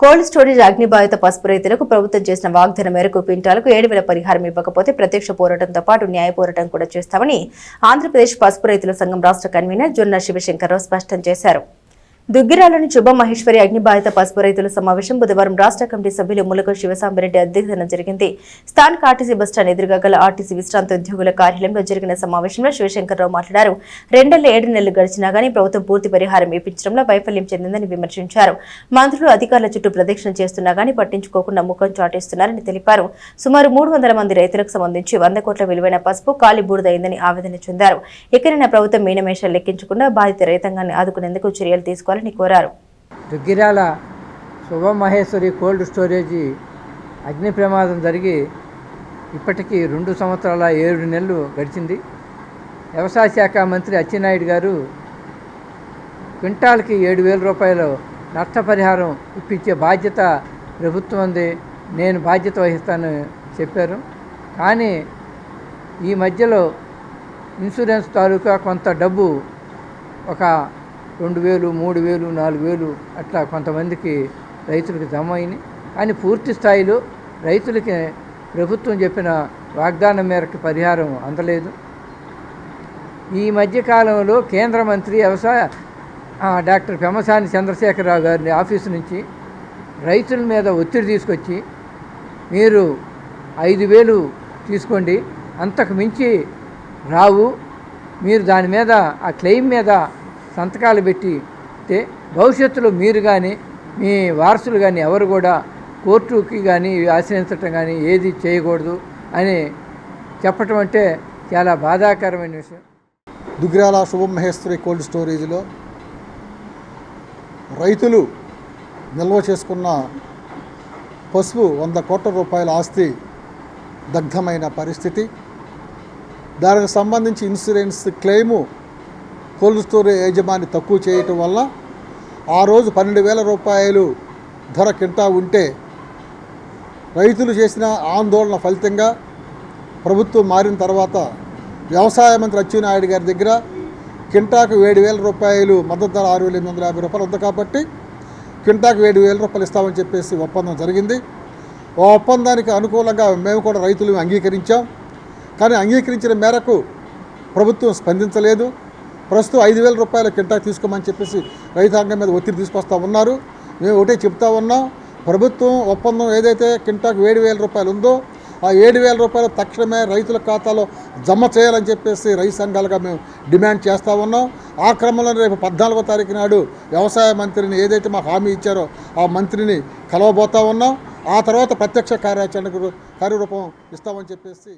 Cold storage అగ్నిబాధిత పసుపు రైతులకు ప్రభుత్వం చేసిన వాగ్దానం మేరకు క్వింటాలకు 7,000 పరిహారం ఇవ్వకపోతే ప్రత్యక్ష పోరాటంతో పాటు న్యాయ పోరాటం కూడా చేస్తామని ఆంధ్రప్రదేశ్ పసుపు రైతుల సంఘం రాష్ట్ర కన్వీనర్ జొన్న శివశంకర్రావు స్పష్టం చేశారు. దుగ్గిరాలోని శుభ మహేశ్వరి అగ్నిబాధిత పసుపు రైతుల సమావేశం బుధవారం రాష్ట్ర కమిటీ సభ్యులు ములక శివసాంబిరెడ్డి అధ్యక్షతన జరిగింది. స్థానిక ఆర్టీసీ బస్టాండ్ ఎదురుగా గల ఆర్టీసీ విశ్రాంత ఉద్యోగుల కార్యాలయంలో జరిగిన సమావేశంలో శివశంకర్రావు మాట్లాడారు. 7 నెలలు గడిచినా గానీ ప్రభుత్వం పూర్తి పరిహారం ఇప్పించడంలో వైఫల్యం చెందిందని విమర్శించారు. మంత్రులు అధికారుల చుట్టూ ప్రదక్షిణ చేస్తున్నా గానీ పట్టించుకోకుండా ముఖం చాటేస్తున్నారని తెలిపారు. సుమారు 300 మంది రైతులకు సంబంధించి 100 కోట్ల విలువైన పసుపు కాలి బూడిదైందని ఆవేదన చెందారు. ఇకనైనా ప్రభుత్వం మీనమేషాలు లెక్కించకుండా బాధిత రైతాంగాన్ని ఆదుకునేందుకు చర్యలు తీసుకోవాలి కోరారు. దుగ్గిరాల శుభ మహేశ్వరి కోల్డ్ స్టోరేజీ అగ్ని ప్రమాదం జరిగి ఇప్పటికీ 2 సంవత్సరాల 7 నెలలు గడిచింది. వ్యవసాయ శాఖ మంత్రి అచ్చెన్నాయుడు గారు క్వింటాల్కి 7,000 రూపాయలు నష్టపరిహారం ఇప్పించే బాధ్యత ప్రభుత్వంది, నేను బాధ్యత వహిస్తానని చెప్పారు. కానీ ఈ మధ్యలో ఇన్సూరెన్స్ తాలూకా కొంత డబ్బు ఒక 2,000, 3,000, 4,000 అట్లా కొంతమందికి రైతులకు జమ అయినాయి. కానీ పూర్తి స్థాయిలో రైతులకి ప్రభుత్వం చెప్పిన వాగ్దానం మేరకు పరిహారం అందలేదు. ఈ మధ్యకాలంలో కేంద్ర మంత్రి వ్యవసాయ డాక్టర్ పెమ్మసాని చంద్రశేఖరరావు గారి ఆఫీసు నుంచి రైతుల మీద ఒత్తిడి తీసుకొచ్చి మీరు 5,000 తీసుకోండి, అంతకు మించి రావు, మీరు దాని మీద ఆ క్లెయిమ్ మీద సంతకాలు పెట్టి భవిష్యత్తులో మీరు కానీ మీ వారసులు కానీ ఎవరు కూడా కోర్టుకి కానీ ఆశ్రయించటం కానీ ఏది చేయకూడదు అని చెప్పటం అంటే చాలా బాధాకరమైన విషయం. దుగ్గిరాల శుభ మహేశ్వరి కోల్డ్ స్టోరేజ్లో రైతులు నిల్వ చేసుకున్న పసుపు 100 కోట్ల రూపాయల ఆస్తి దగ్ధమైన పరిస్థితి. దానికి సంబంధించి ఇన్సూరెన్స్ క్లెయిము కోల్డ్ స్టోరేజ్ యజమాని తక్కువ చేయటం వల్ల ఆ రోజు 12,000 రూపాయలు ధర కింటా ఉంటే రైతులు చేసిన ఆందోళన ఫలితంగా ప్రభుత్వం మారిన తర్వాత వ్యవసాయ మంత్రి అచ్చెన్నాయుడు గారి దగ్గర కింటాకు 7,000 రూపాయలు మద్దతు ధర 6,850 రూపాయలు ఉంది కాబట్టి కింటాకు 7,000 రూపాయలు ఇస్తామని చెప్పేసి ఒప్పందం జరిగింది. ఆ ఒప్పందానికి అనుకూలంగా మేము కూడా రైతులు అంగీకరించాం. కానీ అంగీకరించిన మేరకు ప్రభుత్వం స్పందించలేదు. ప్రస్తుతం 5,000 రూపాయల కింటాకు తీసుకోమని చెప్పేసి రైతాంగం మీద ఒత్తిడి తీసుకొస్తూ ఉన్నారు. మేము ఒకటే చెప్తా ఉన్నాం, ప్రభుత్వం ఒప్పందం ఏదైతే కింటాకు 7,000 రూపాయలు ఉందో ఆ 7,000 రూపాయలు తక్షణమే రైతుల ఖాతాలో జమ చేయాలని చెప్పేసి రైతు సంఘాలుగా మేము డిమాండ్ చేస్తూ ఉన్నాం. ఆ క్రమంలో రేపు 14వ తారీఖు నాడు వ్యవసాయ మంత్రిని ఏదైతే మాకు హామీ ఇచ్చారో ఆ మంత్రిని కలవబోతూ ఉన్నాం. ఆ తర్వాత ప్రత్యక్ష కార్యాచరణకు కార్యరూపం ఇస్తామని చెప్పేసి